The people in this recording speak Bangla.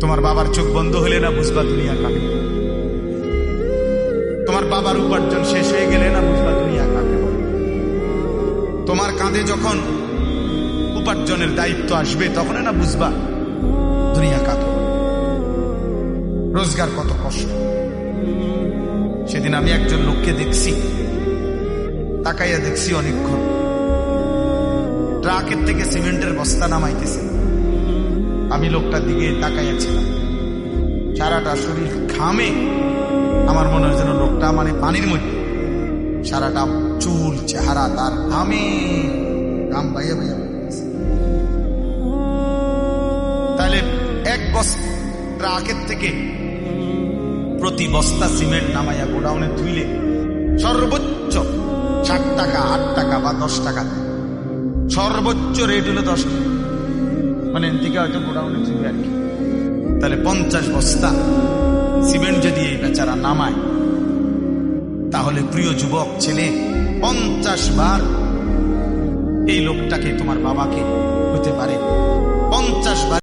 তোমার বাবার চোখ বন্ধ হলে না বুঝবা দুনিয়া কাকে বলে। তোমার বাবার উপার্জন শেষ হয়ে গেলে না বুঝবা দুনিয়া কাকে বলে। তোমার কাঁধে যখন উপার্জনের দায়িত্ব আসবে তখন না বুঝবা দুনিয়া কাকে বলে। রোজগার কত কষ্ট। সেদিন আমি একজন লোককে দেখছি, তাকাইয়া দেখছি অনেকক্ষণ, ট্রাকের থেকে সিমেন্টের বস্তা নামাইতেছে। আমি লোকটার দিকে তাকাইয়াছিলাম, সারাটা শরীর ঘামে। আমার মনে হয় যেন লোকটা মানে পানির মধ্যে, সারাটা চুল চেহারা তার ঘামে, ঘাম বাইয়া বাইয়া। তাহলে এক বস্তা ট্রাকের থেকে প্রতি বস্তা সিমেন্ট নামাইয়া গোডাউনে ধুইলে সর্বোচ্চ 7 টাকা 8 টাকা বা 10 টাকা দেয়। সর্বোচ্চ রেট হলো 10 টাকা, মানে এদিকে হয়তো গোডাউনে ধুইবে আর কি। তাহলে 50 বস্তা সিমেন্ট যদি এই বেচারা নামায়, তাহলে প্রিয় যুবক ছেলে 50 বার এই লোকটাকে, তোমার বাবাকে হতে পারে 50 বার